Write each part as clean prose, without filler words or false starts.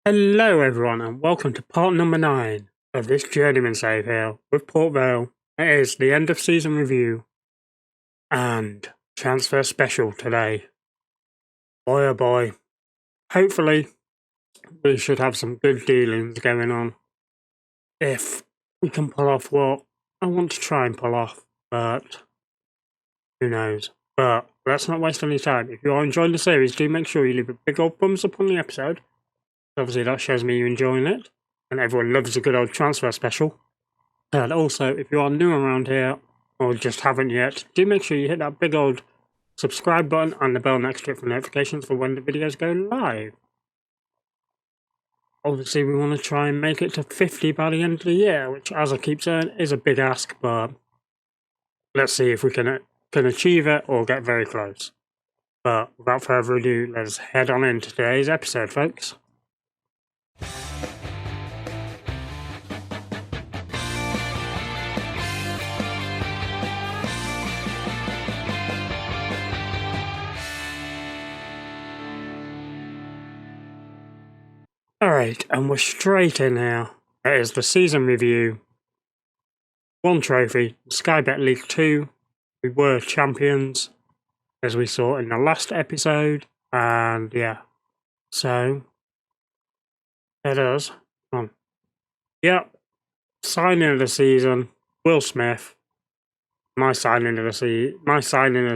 Hello everyone and welcome to part number 9 of this Journeyman save here with Port Vale. It is the end of season review and transfer special today. Boy oh boy, hopefully we should have some good dealings going on if we can pull off what I want to try and pull off, but who knows. But let's not waste any time. If you are enjoying the series, do make sure you leave a big old thumbs up on the episode. Obviously that shows me you're enjoying it, and everyone loves a good old transfer special. And also, if you are new around here, or just haven't yet, do make sure you hit that big old subscribe button and the bell next to it for notifications for when the videos go live. Obviously we want to try and make it to 50 by the end of the year, which, as I keep saying, is a big ask, but let's see if we can achieve it or get very close. But without further ado, let's head on into today's episode, folks. Alright, and we're straight in here. It is the season review. 1 trophy, Sky Bet League 2. We were champions, as we saw in the last episode. And yeah, so it is. Yep, signing of the season, Will Smith. My signing of the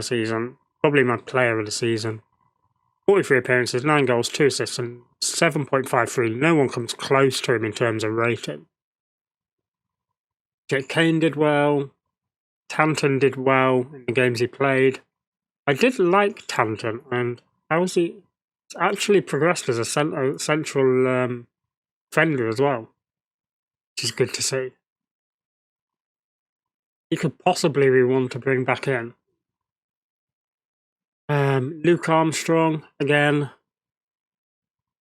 season, probably my player of the season. 43 appearances, 9 goals, 2 assists, and 7.53. No one comes close to him in terms of rating. Kane did well. Tanton did well in the games he played. I did like Tanton, and he's actually progressed as a central defender as well, which is good to see. He could possibly be one to bring back in. Luke Armstrong, again,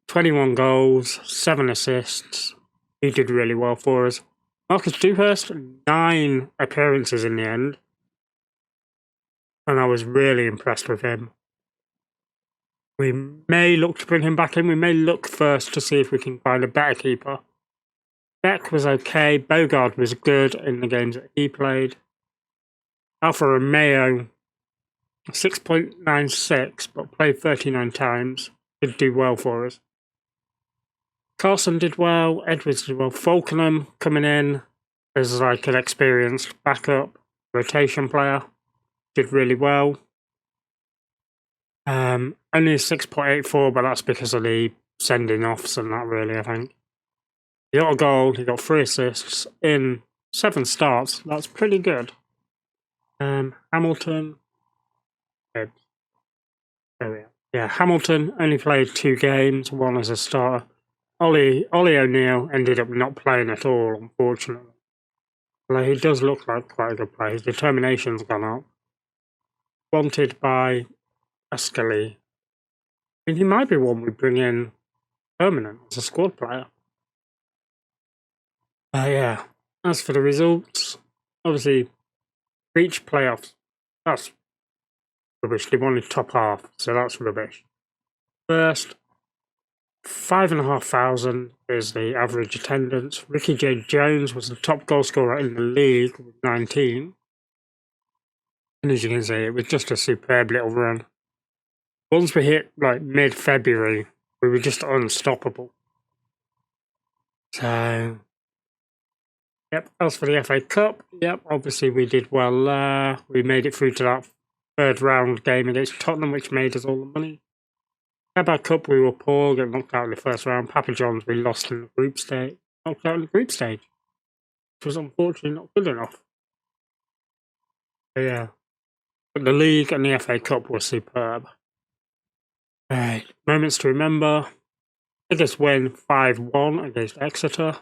21 goals, 7 assists. He did really well for us. Marcus Dewhurst, 9 appearances in the end. And I was really impressed with him. We may look to bring him back in. We may look first to see if we can find a better keeper. Beck was okay. Bogard was good in the games that he played. Alfa Romeo, 6.96, but played 39 times. Did do well for us. Carson did well. Edwards did well. Falkenham coming in as like an experienced backup rotation player. Did really well. Only a 6.84, but that's because of the sending offs and that, really, I think. He got a goal. He got 3 assists in 7 starts. That's pretty good. Hamilton. Yeah, Hamilton only played 2 games, 1 as a starter. Ollie O'Neill ended up not playing at all, unfortunately. Although he does look like quite a good player. His determination's gone up. Wanted by Ascoli. I mean, he might be one we bring in permanent as a squad player. Yeah. As for the results, obviously, reach playoffs. That's rubbish. They wanted top half, so that's rubbish. First, 5,500 is the average attendance. Ricky J. Jones was the top goal scorer in the league with 19. And as you can see, it was just a superb little run. Once we hit like mid-February, we were just unstoppable. So, yep, as for the FA Cup, yep, obviously we did well there. We made it through to that 3rd round game against Tottenham, which made us all the money. Carabao Cup, we were poor, got knocked out in the 1st round. Papa John's, we lost in the group stage. Knocked out in the group stage, which was unfortunately not good enough. But yeah. But the league and the FA Cup were superb. Alright, moments to remember. Biggest win, 5-1 against Exeter.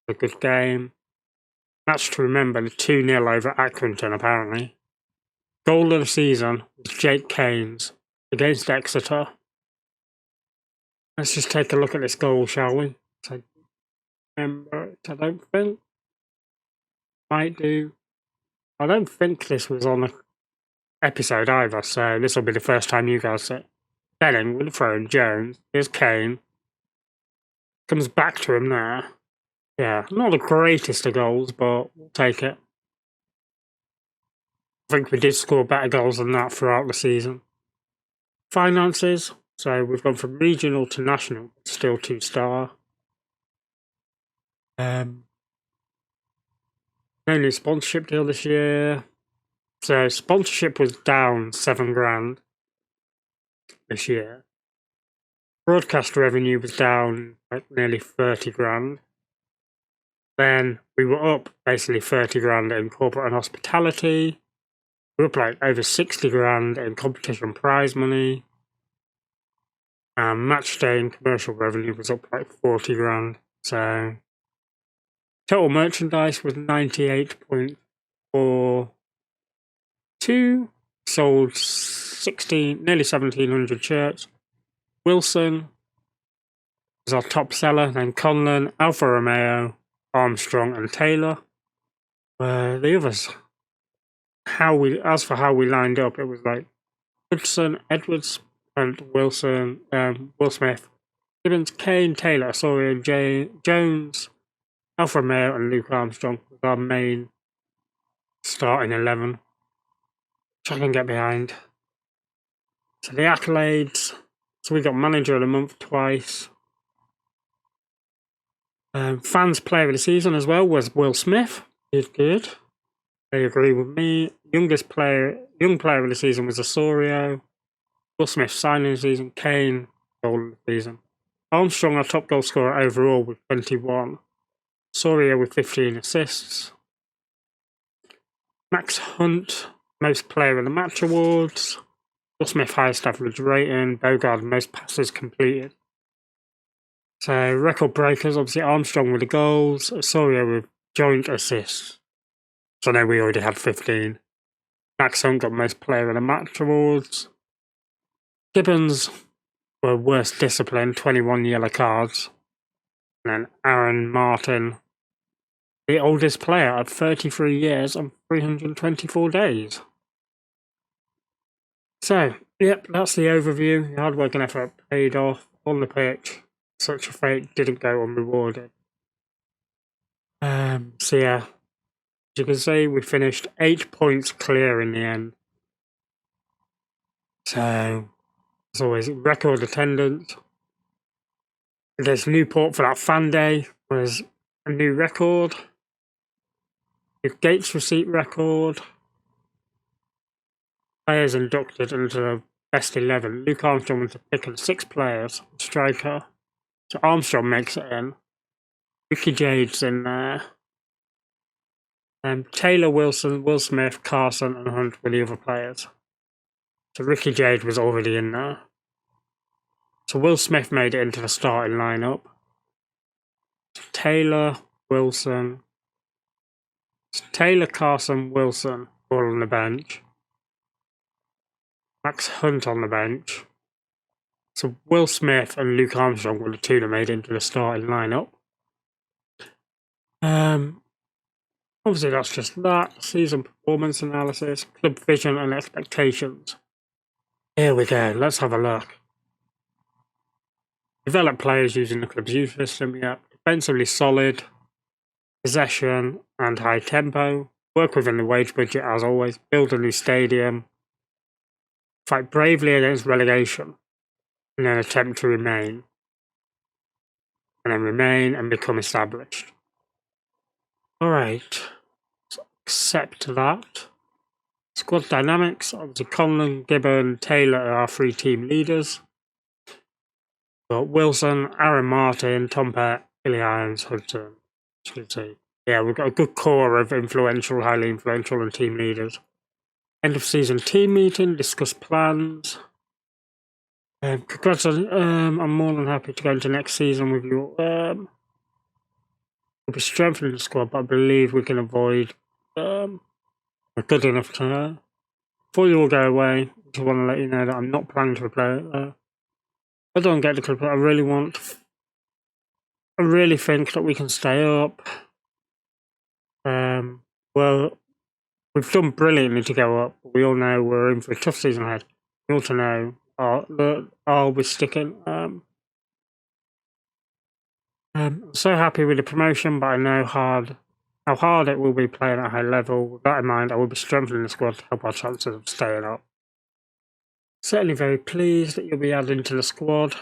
A good game. Match to remember, the 2-0 over Accrington, apparently. Goal of the season was Jake Kane's against Exeter. Let's just take a look at this goal, shall we? I remember it, I don't think. Might do. I don't think this was on the episode either, so this will be the first time you guys see it. Benning with the throw in Jones. Here's Kane. Comes back to him there. Yeah, not the greatest of goals, but we'll take it. I think we did score better goals than that throughout the season. Finances. So we've gone from regional to national, still 2-star. No new sponsorship deal this year. So sponsorship was down $7,000 this year. Broadcast revenue was down like nearly $30,000. Then we were up basically $30,000 in corporate and hospitality. We were up like over $60,000 in competition prize money. Match day and commercial revenue was up like $40,000. So total merchandise was 98.42. Sold nearly 1,700 shirts. Wilson was our top seller. Then Conlon, Alfa Romeo, Armstrong, and Taylor. The others. As for how we lined up, it was like Hudson, Edwards, and Wilson, Will Smith, Gibbons, Kane, Taylor, Jones, Alfa Romeo, and Luke Armstrong was our main starting 11, which I can get behind. So the accolades. So we got Manager of the Month twice. Fans Player of the Season as well was Will Smith. Did good. They agree with me. Young player of the season was Osorio. Will Smith signing of the season. Kane goal of the season. Armstrong, our top goal scorer overall, with 21. Osorio with 15 assists. Max Hunt, most player of the match awards. Will Smith, highest average rating. Bogard, most passes completed. So record breakers, obviously Armstrong with the goals. Osorio with joint assists. So I know we already had 15. Max Hunt got most player of the match awards. Gibbons were worst discipline, 21 yellow cards. And then Aaron Martin, the oldest player at 33 years and 324 days. So, yep, that's the overview. Hard work and effort paid off on the pitch. Such a fate didn't go unrewarded. So yeah, as you can see, we finished 8 points clear in the end. So, as always, record attendance. Against Newport for that fan day was a new record. New Gates receipt record. Players inducted into the best 11. Luke Armstrong was picking 6 players. Striker. So Armstrong makes it in. Ricky Jade's in there. Taylor, Wilson, Will Smith, Carson, and Hunt were the other players. So Ricky Jade was already in there. So Will Smith made it into the starting lineup. Taylor, Wilson. Taylor, Carson, Wilson all on the bench. Max Hunt on the bench. So Will Smith and Luke Armstrong were the two that made it into the starting lineup. Obviously that's just that. Season performance analysis, club vision and expectations. Here we go, let's have a look. Develop players using the club's youth system, yep. Defensively solid. Possession and high tempo. Work within the wage budget as always. Build a new stadium. Fight bravely against relegation. And then attempt to remain. And then remain and become established. Alright. So accept that. Squad dynamics. Obviously Conlon, Gibbon, Taylor are our 3 team leaders. Got Wilson, Aaron Martin, Tom Pett, Billy Irons, Hudson. Yeah, we've got a good core of influential, highly influential and team leaders. End of season team meeting, discuss plans. Congratulations, I'm more than happy to go into next season with you. We'll be strengthening the squad, but I believe we can avoid good enough to. Before you all go away, I just want to let you know that I'm not planning to play it. I don't get the club, but I really think that we can stay up. Well, we've done brilliantly to go up, but we all know we're in for a tough season ahead. We also know are we sticking? I'm so happy with the promotion, but I know how hard it will be playing at a high level. With that in mind, I will be strengthening the squad to help our chances of staying up. Certainly very pleased that you'll be adding to the squad.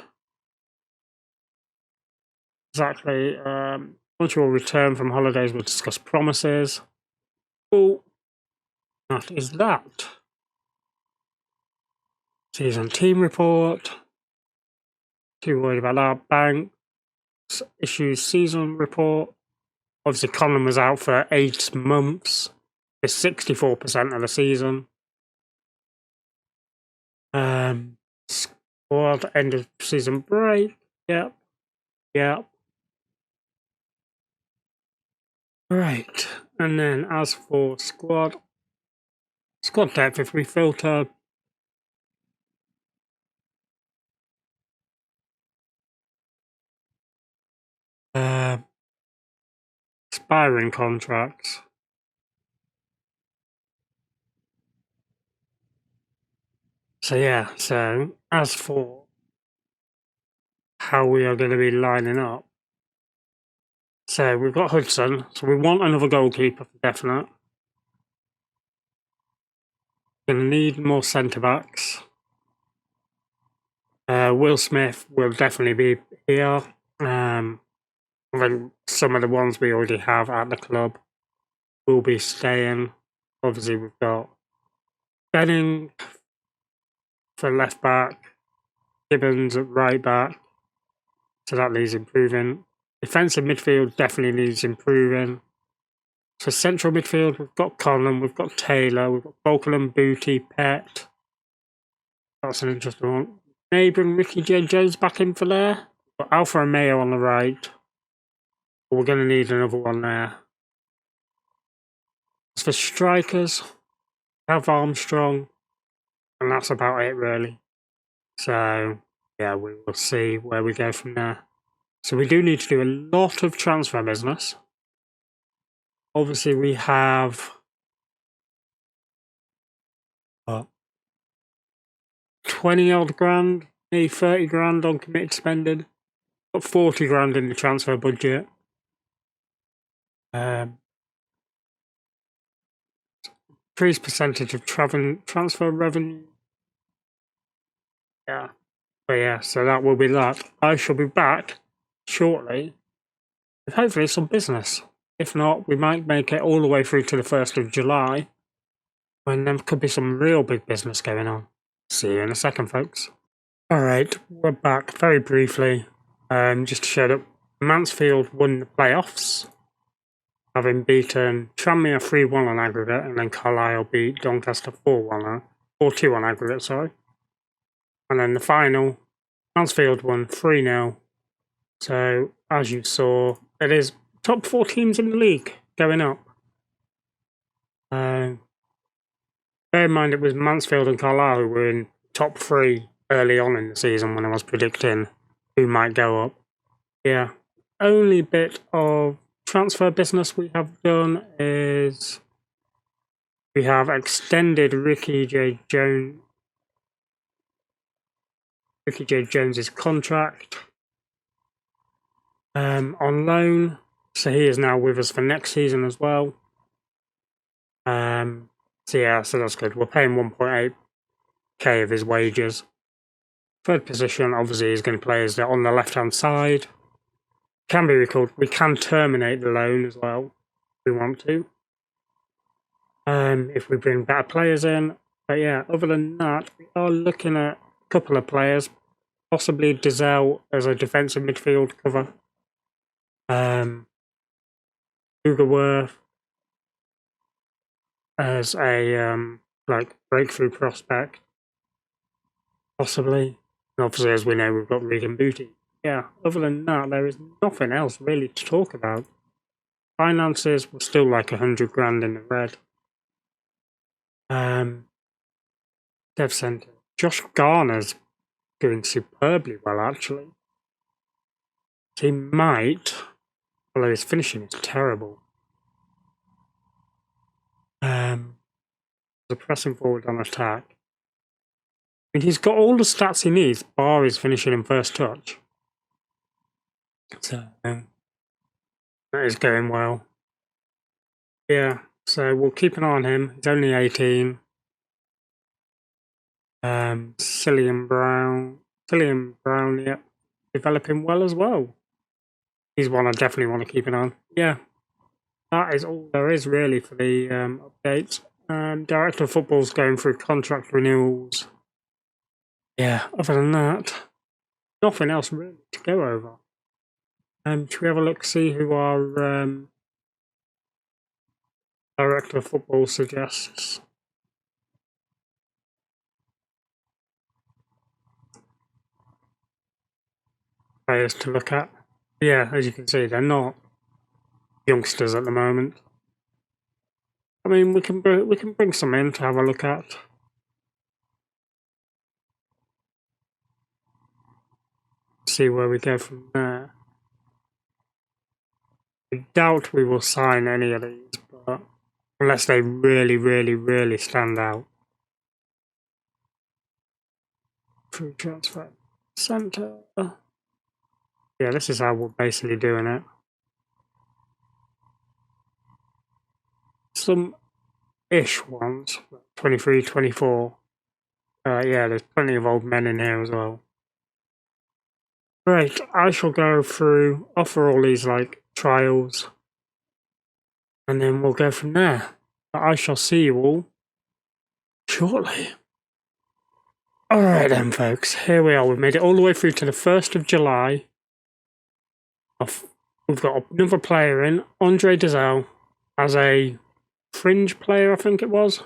Exactly. Once you all return from holidays, we'll discuss promises. Oh, that is that. Season team report. Too worried about that. Bank issues season report. Obviously, Colin was out for 8 months. It's 64% of the season. Squad end of season break. Yep. Right. And then as for squad depth, if we filter expiring contracts. So yeah, so as for how we are going to be lining up. So we've got Hudson, so we want another goalkeeper for definite. Going to need more centre-backs. Will Smith will definitely be here. I think some of the ones we already have at the club will be staying. Obviously, we've got Benning for left back, Gibbons at right back, so that needs improving. Defensive midfield definitely needs improving. So central midfield, we've got Conlon, we've got Taylor, we've got Balkenham, Booty, Pett. That's an interesting one. Maybe Ricky J. Jones back in for there. We've got Alpha and Mayo on the right. But we're going to need another one there. As for strikers, we have Armstrong. And that's about it, really. So, yeah, we will see where we go from there. So we do need to do a lot of transfer business. Obviously, we have 20-odd grand, maybe 30 grand on committed spending. Got 40 grand in the transfer budget. Increased percentage of transfer revenue. Yeah. But yeah, so that will be that. I shall be back shortly with hopefully some business. If not, we might make it all the way through to the 1st of July when there could be some real big business going on. See you in a second, folks. Alright, we're back very briefly. Just to show that Mansfield won the playoffs, having beaten Tranmere 3-1 on aggregate, and then Carlisle beat Doncaster 4-1 4-2 on aggregate, sorry. And then the final, Mansfield won 3-0. So, as you saw, it is top 4 teams in the league going up. Bear in mind it was Mansfield and Carlisle who were in top 3 early on in the season when I was predicting who might go up. Yeah. Only bit of transfer business we have done is we have extended Ricky J. Jones's contract on loan, so he is now with us for next season as well. So yeah, so that's good. We're paying 1.8k of his wages. Third position, obviously, is going to play as on the left-hand side. Can be recalled. We can terminate the loan as well if we want to. If we bring better players in. But yeah, other than that, we are looking at a couple of players. Possibly Desal as a defensive midfield cover. Ugerworth as a breakthrough prospect. Possibly. And obviously, as we know, we've got Regan Booty. Yeah, other than that, there is nothing else really to talk about. Finances were still like 100 grand in the red. Dev Centre. Josh Garner's doing superbly well, actually. He might, although his finishing is terrible. The pressing forward on attack. I mean, he's got all the stats he needs, bar his finishing and first touch. So that is going well. Yeah, so we'll keep an eye on him. He's only 18. Cillian Brown, yep, developing well as well. He's one I definitely want to keep an eye on. Yeah, that is all there is really for the updates. Director of Football's going through contract renewals. Yeah, other than that, nothing else really to go over. Should we have a look, see who our Director of Football suggests? Players to look at. Yeah, as you can see, they're not youngsters at the moment. I mean, we can bring some in to have a look at. See where we go from there. I doubt we will sign any of these, but unless they really stand out. Free transfer center. Yeah, this is how we're basically doing it. Some ish ones, 23, 24. Yeah, there's plenty of old men in here as well. Right, I shall go through, offer all these like trials, and then we'll go from there. But I shall see you all shortly. Alright then, folks, here we are. We've made it all the way through to the 1st of July. We've got another player in, Desal, as a fringe player, I think it was.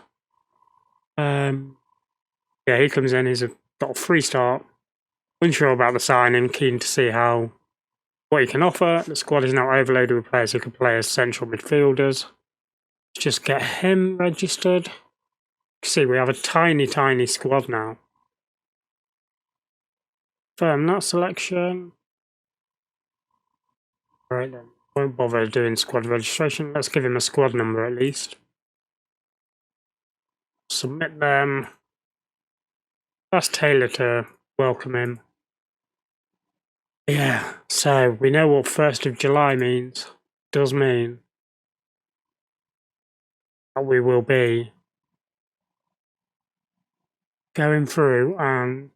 Yeah, he comes in, he's got a free start. Unsure about the signing, keen to see what he can offer. The squad is now overloaded with players who can play as central midfielders. Let's just get him registered. See, we have a tiny squad now. Confirm that selection. Right then, won't bother doing squad registration. Let's give him a squad number at least. Submit them. Ask Taylor to welcome him. Yeah, so we know what 1st of July means. Does mean that we will be going through and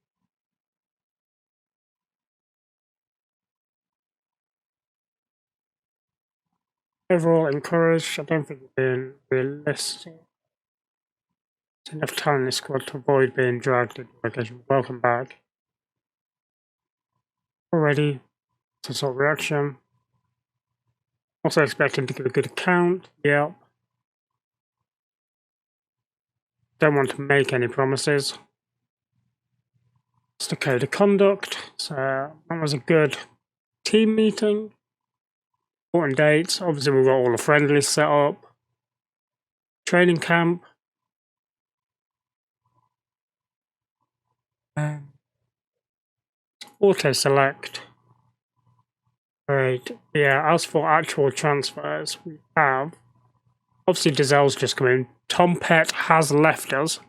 overall encouraged. I don't think it's been realistic. It's enough time in the squad to avoid being dragged into relegation. Welcome back. Already some sort of reaction. Also expecting to give a good account. Yep. Don't want to make any promises. It's the code of conduct. So that was a good team meeting. Important dates. Obviously we've got all the friendlies set up. Training camp. Auto select. Right. Yeah, as for actual transfers, we have obviously Desal's just come in. Tom Pett has left us.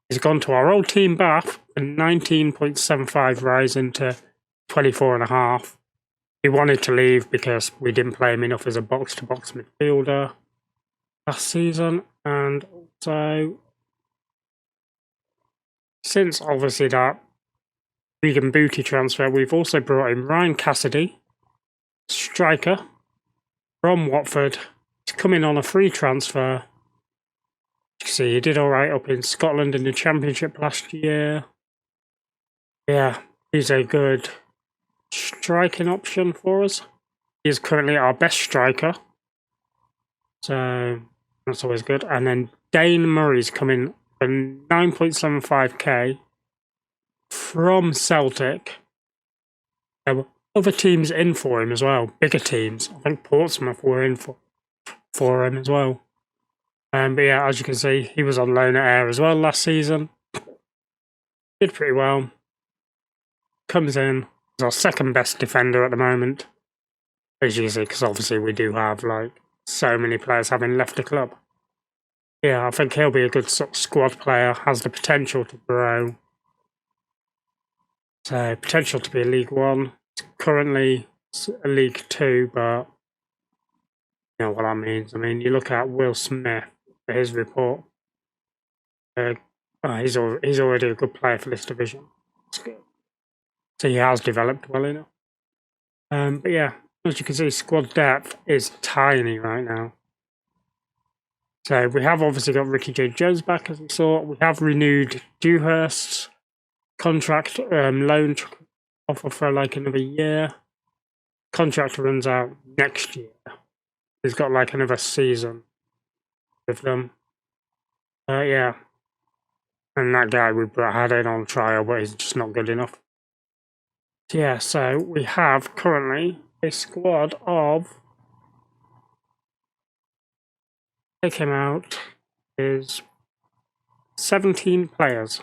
He's gone to our old team Bath, a 19.75 rising to 24.5. He wanted to leave because we didn't play him enough as a box-to-box midfielder last season, and also since obviously that Regan Booty transfer, we've also brought in Ryan Cassidy, striker from Watford, to come in on a free transfer. You can see he did alright up in Scotland in the Championship last year. Yeah, he's a good striking option for us. He is currently our best striker, so that's always good. And then Dane Murray's coming for 9.75k from Celtic. There were other teams in for him as well, bigger teams. I think Portsmouth were in for him as well. But yeah, as you can see, he was on loan at Ayr as well last season. Did pretty well. Comes in as our second best defender at the moment. As you can see, because obviously we do have like so many players having left the club. Yeah, I think he'll be a good squad player, has the potential to grow. So, potential to be a League One. Currently League Two, but you know what that means. I mean, you look at Will Smith for his report. He's already a good player for this division. That's good. So he has developed well enough. But yeah, as you can see, squad depth is tiny right now. So we have obviously got Ricky J. Jones back, as we saw. We have renewed Dewhurst's contract loan offer for like another year. Contract runs out next year. He's got like another season with them. Yeah. And that guy we had in on trial, but he's just not good enough. Yeah, so we have currently a squad of, they came out, is 17 players.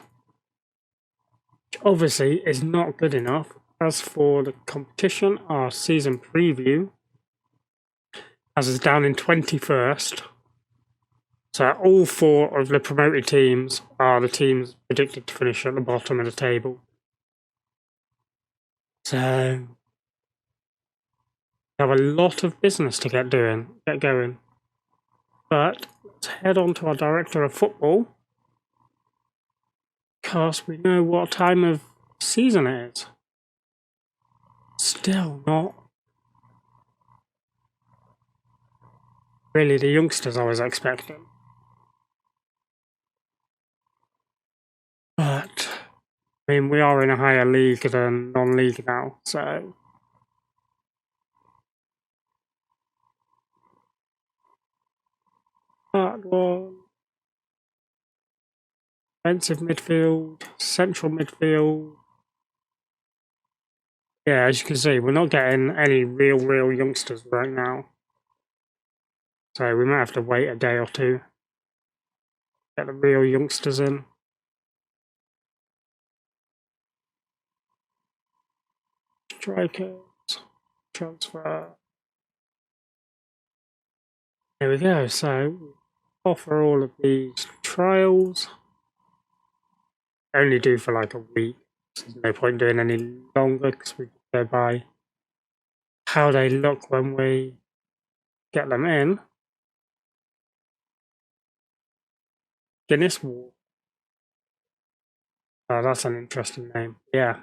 Which obviously is not good enough. As for the competition, our season preview has us down in 21st. So all 4 of the promoted teams are the teams predicted to finish at the bottom of the table. So we have a lot of business to get going. But let's head on to our director of football, because we know what time of season it is. Still not really the youngsters I was expecting. But, I mean, we are in a higher league than non-league now, so... That one... Defensive midfield, central midfield... Yeah, as you can see, we're not getting any real youngsters right now. So we might have to wait a day or two. Get the real youngsters in. Strikers. Transfer. There we go. So offer all of these trials. Only do for like a week. There's no point doing any longer because we go by how they look when we get them in. Guinness Wall. Oh, that's an interesting name. Yeah.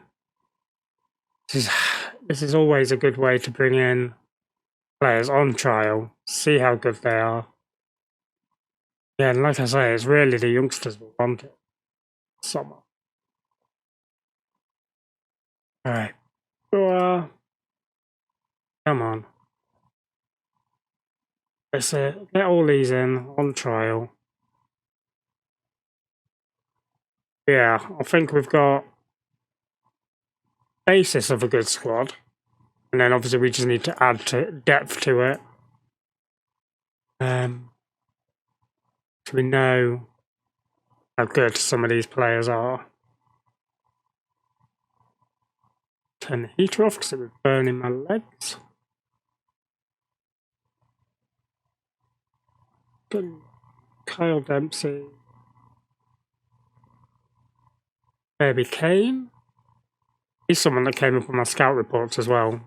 This is always a good way to bring in players on trial, see how good they are. Yeah, and like I say, it's really the youngsters will want it. Summer. Alright. So, come on. Let's get all these in on trial. Yeah, I think we've got basis of a good squad. And then obviously we just need to add depth to it. So we know how good some of these players are. Turn the heater off because it was burning my legs. Good. Kyle Dempsey. Maybe Kane. He's someone that came up on my scout reports as well.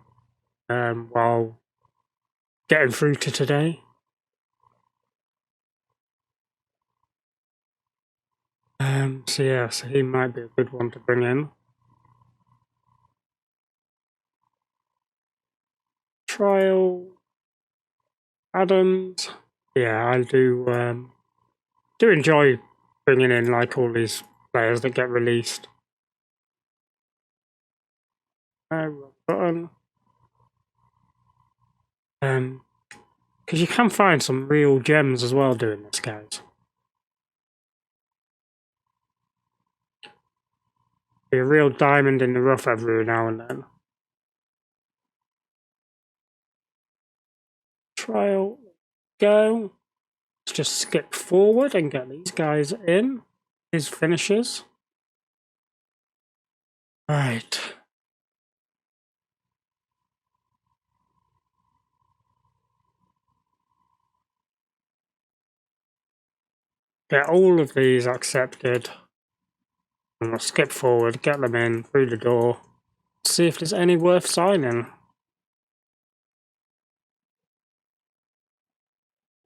While getting through to today. So yeah, so he might be a good one to bring in. Trial Adams. Yeah, I do enjoy bringing in like all these players that get released. Button. Because you can find some real gems as well doing this, guys. Be a real diamond in the rough every now and then. Trial, go. Let's just skip forward and get these guys in. His finishes. Right. Get all of these accepted. And we'll skip forward, get them in through the door. See if there's any worth signing.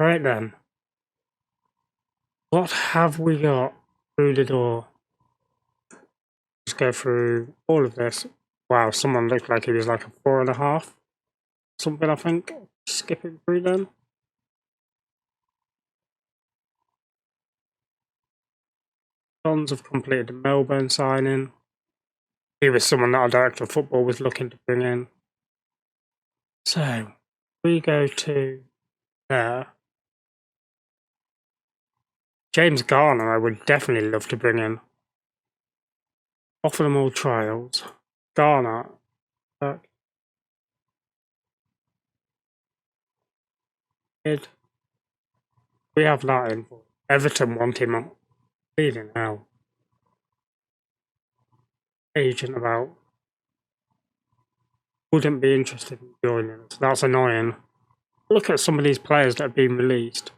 Right then. What have we got through the door? Let's go through all of this. Wow, someone looked like he was like a 4.5. Something, I think. Skipping through them. Dons have completed the Melbourne signing. He was someone that our director of football was looking to bring in. So, we go to there. James Garner, I would definitely love to bring in. Offer them all trials. Garner. We have that in. Everton want him on. Leading now. Agent about. Wouldn't be interested in joining us. That's annoying. Look at some of these players that have been released.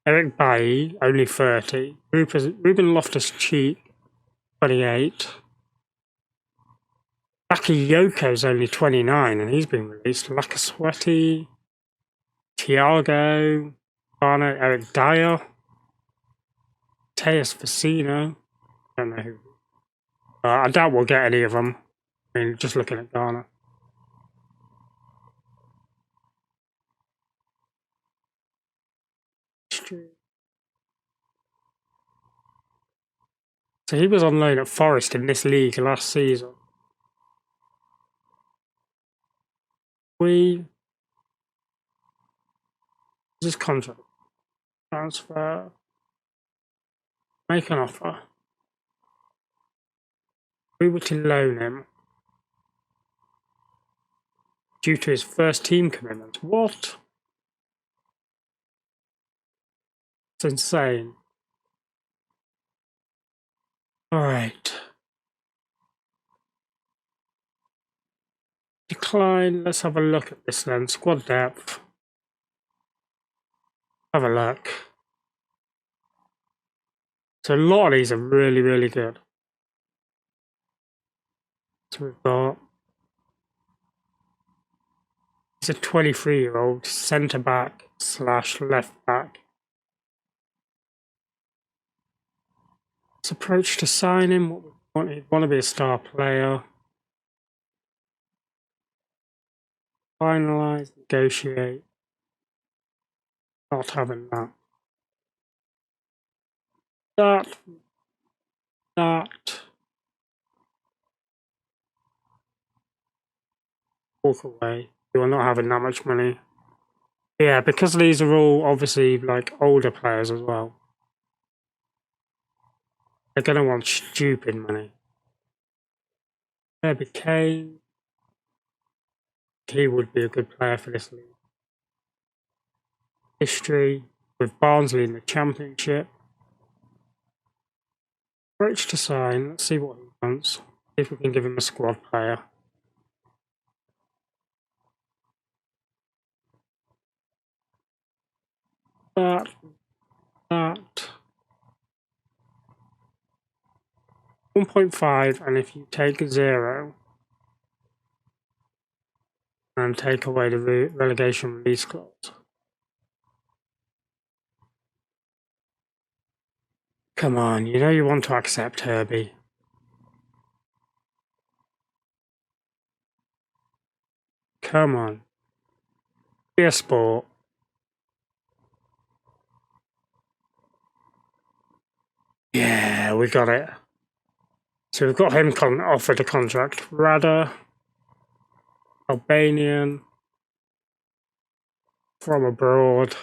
Eric Bailly, only 30. Ruben Loftus-Cheek, 28. Bakiyoko's only 29 and he's been released. Lakasweti, Thiago, Garner, Eric Dyer, Teus Vecino. Don't know who. I doubt we'll get any of them. I mean, just looking at Garner. So he was on loan at Forest in this league last season. Is this contract? Transfer. Make an offer. We were to loan him due to his first team commitment. What? It's insane. Alright. Decline. Let's have a look at this then. Squad depth. Have a look. So a lot of these are really, really good. So we've got. He's a 23-year-old centre back / left back. His approach to sign him. He'd want to be a star player. Finalise, negotiate. Not having that. That. Walk away. You are not having that much money. Yeah, because these are all obviously like older players as well. They're going to want stupid money. Maybe Kane. He would be a good player for this league. History with Barnsley in the Championship. Approach to sign. Let's see what he wants. See if we can give him a squad player. That. 1.5, and if you take 0 and take away the relegation release clause. Come on, you know you want to accept Herbie. Come on. Be a sport. Yeah, we got it. So we've got him offered a contract. Rada, Albanian, from abroad.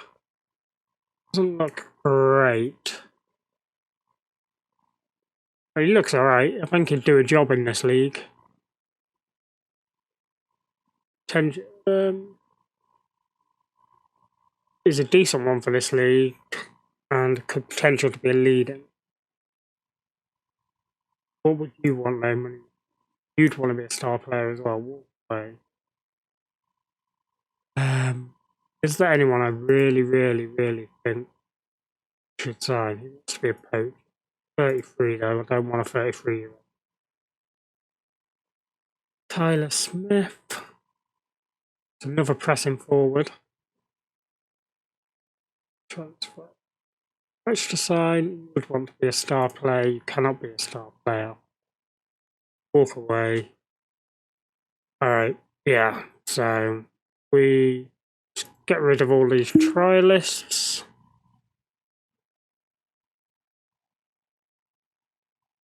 Doesn't look great. But he looks alright. I think he'd do a job in this league. Is a decent one for this league and could potential to be a leading. What would you want, though? You'd want to be a star player as well. What way? Is there anyone I really, really, really think should sign? He wants to be a poach. 33 though. I don't want a 33-year-old. Tyler Smith. It's another pressing forward. transfer. Which to sign, you would want to be a star player, you cannot be a star player. Walk away. Alright, yeah, so we get rid of all these trialists.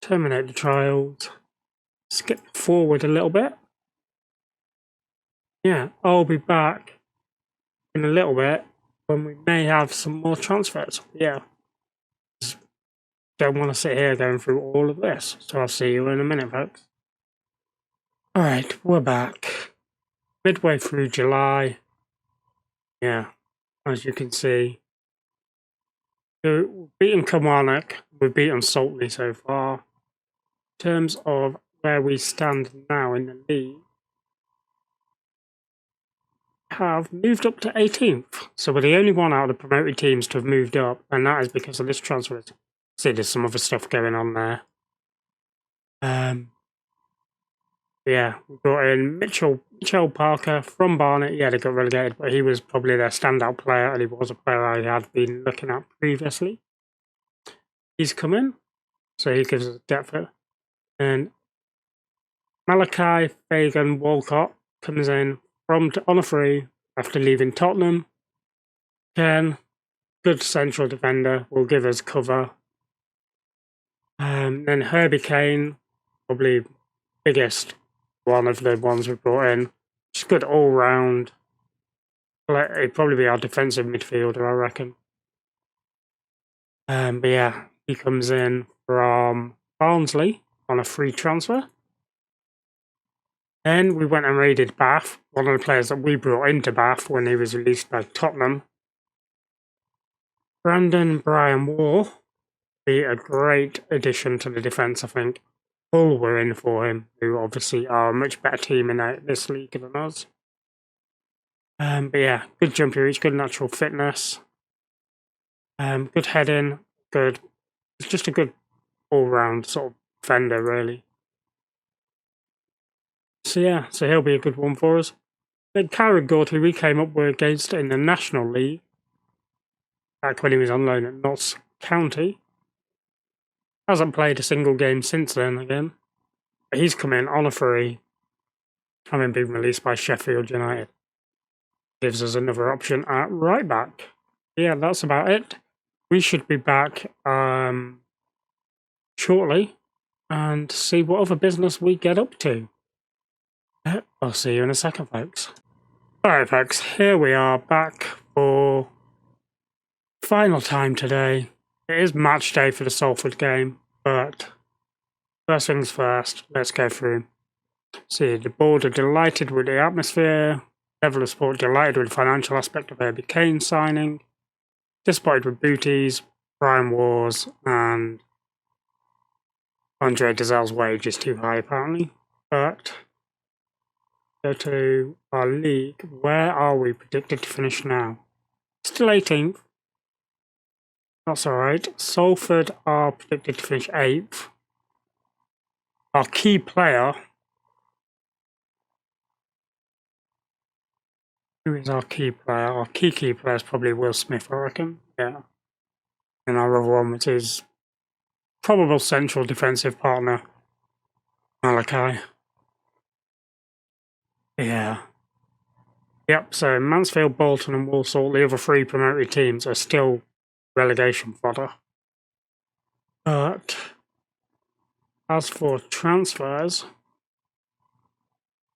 Terminate the trials. Skip forward a little bit. Yeah, I'll be back in a little bit when we may have some more transfers. Yeah. Don't want to sit here going through all of this. So I'll see you in a minute, folks. Alright, we're back. Midway through July. Yeah, as you can see. We've beaten Kilmarnock, we've beaten Saltley so far. In terms of where we stand now in the league, have moved up to 18th. So we're the only one out of the promoted teams to have moved up, and that is because of this transfer. See, there's some other stuff going on there. Yeah, we brought in Mitchell Parker from Barnet. Yeah, they got relegated, but he was probably their standout player, and he was a player I had been looking at previously. He's come in, so he gives us depth. And Malachi Fagan Walcott comes in on a free after leaving Tottenham. Kane, good central defender, will give us cover. Then Herbie Kane, probably biggest one of the ones we brought in. Just good all round. He'd probably be our defensive midfielder, I reckon. But yeah, he comes in from Barnsley on a free transfer. Then we went and raided Bath, one of the players that we brought into Bath when he was released by Tottenham. Brian Wall be a great addition to the defence, I think. Hull were in for him, who obviously are a much better team in this league than us. But yeah, good jumping reach, good natural fitness. Good heading, good. It's just a good all-round sort of defender, really. So yeah, so he'll be a good one for us. Then Carragher, who we came up with against in the National League, back when he was on loan at Notts County. Hasn't played a single game since then again. But he's come in on a free, having been released by Sheffield United. Gives us another option at right back. Yeah, that's about it. We should be back shortly and see what other business we get up to. I'll see you in a second, folks. Alright, folks, here we are back for final time today. It is match day for the Salford game, but first things first, let's go through. See, the board are delighted with the atmosphere, level of sport delighted with the financial aspect of Herbie Kane signing, disappointed with Booties, Brian Wars, and Andre Desal's wage is too high apparently. But go to our league. Where are we predicted to finish now? Still 18th. That's alright. Salford are predicted to finish 8th. Our key player. Who is our key player? Our key player is probably Will Smith, I reckon. Yeah. And our other one, which is probable central defensive partner, Malachi. Yeah. Yep, so Mansfield, Bolton and Walsall, the other 3 promoted teams, are still relegation fodder. But as for transfers,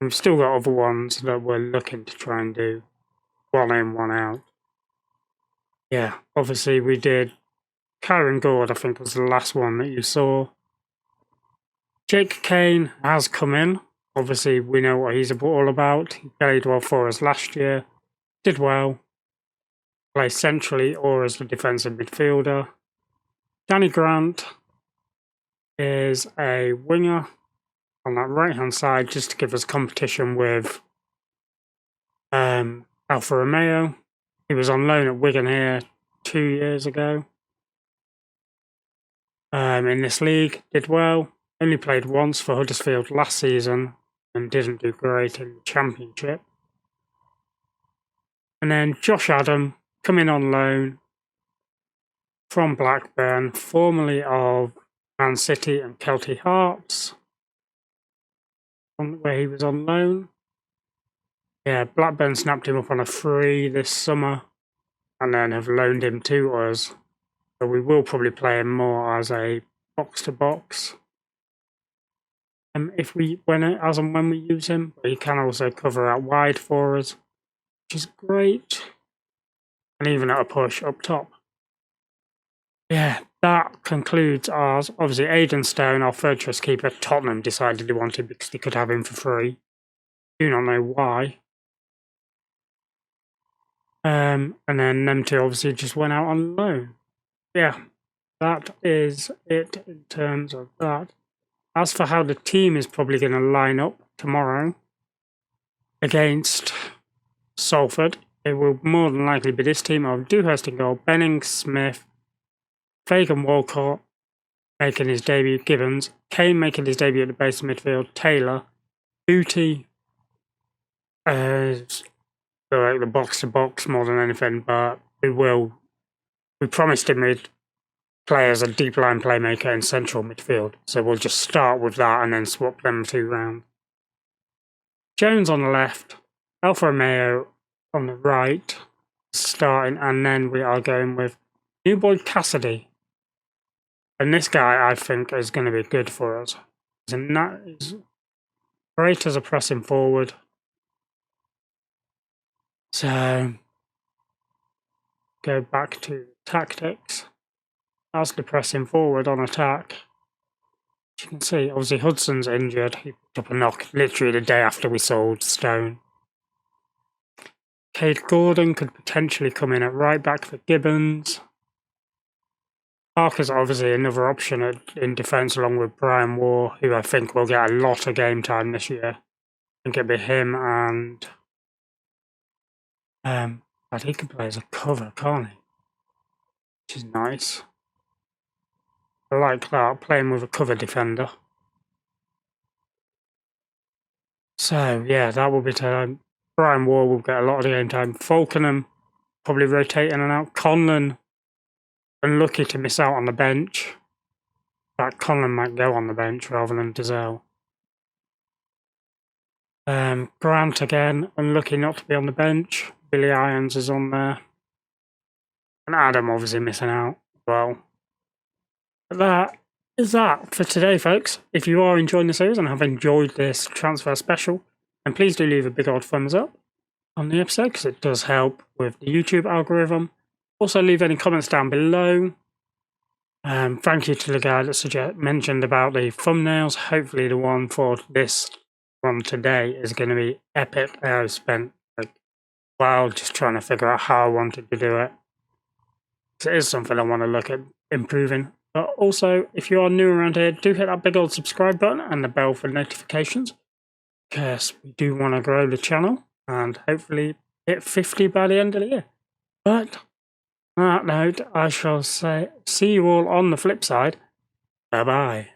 we've still got other ones that we're looking to try and do. One in, one out. Yeah, obviously we did Karen Gord, I think was the last one that you saw. Jake Kane has come in. Obviously, we know what he's all about. He played well for us last year. Did well. Plays centrally or as the defensive midfielder. Danny Grant is a winger on that right-hand side just to give us competition with Alfa Romeo. He was on loan at Wigan here 2 years ago. In this league, did well. Only played once for Huddersfield last season and didn't do great in the Championship. And then Josh Adam, coming on loan, from Blackburn, formerly of Man City and Kelty Hearts, where he was on loan. Yeah, Blackburn snapped him up on a free this summer and then have loaned him to us. So we will probably play him more as a box-to-box. As and when we use him, but he can also cover out wide for us, which is great. And even at a push up top. Yeah, that concludes ours. Obviously, Aidan Stone, our third choice keeper, Tottenham decided they wanted because they could have him for free. Do not know why. And then them two obviously just went out on loan. Yeah, that is it in terms of that. As for how the team is probably going to line up tomorrow against Salford, it will more than likely be this team of Dewhurst in goal, Benning, Smith, Fagan, Walcott making his debut, Gibbons, Kane making his debut at the base of midfield, Taylor, Booty, like the box to box more than anything, but we promised him we'd play as a deep line playmaker in central midfield, so we'll just start with that and then swap them two round. Jones on the left, Alfa Romeo on the right, starting, and then we are going with New Boy Cassidy. And this guy, I think, is going to be good for us. And that is great as a pressing forward. So, go back to tactics. As the pressing forward on attack. As you can see, obviously Hudson's injured. He picked up a knock literally the day after we sold Stone. Cade Gordon could potentially come in at right back for Gibbons. Parker's obviously another option in defence along with Brian Waugh, who I think will get a lot of game time this year. I think it'll be him and... but he can play as a cover, can't he? Which is nice. I like that, playing with a cover defender. So, yeah, that will be time. Brian Waugh will get a lot of game time. Falkenham probably rotate in and out. Conlon, unlucky to miss out on the bench. In fact, Conlon might go on the bench rather than Desal. Grant again, unlucky not to be on the bench. Billy Irons is on there. And Adam obviously missing out as well. But that is that for today, folks. If you are enjoying the series and have enjoyed this transfer special, then please do leave a big old thumbs up on the episode because it does help with the YouTube algorithm. Also, leave any comments down below. Thank you to the guy that mentioned about the thumbnails. Hopefully the one for this one today is going to be epic. I spent like a while just trying to figure out how I wanted to do it. It is something I want to look at improving. But also, if you are new around here, do hit that big old subscribe button and the bell for notifications. Because we do want to grow the channel and hopefully hit 50 by the end of the year. But on that note, I shall say see you all on the flip side. Bye-bye.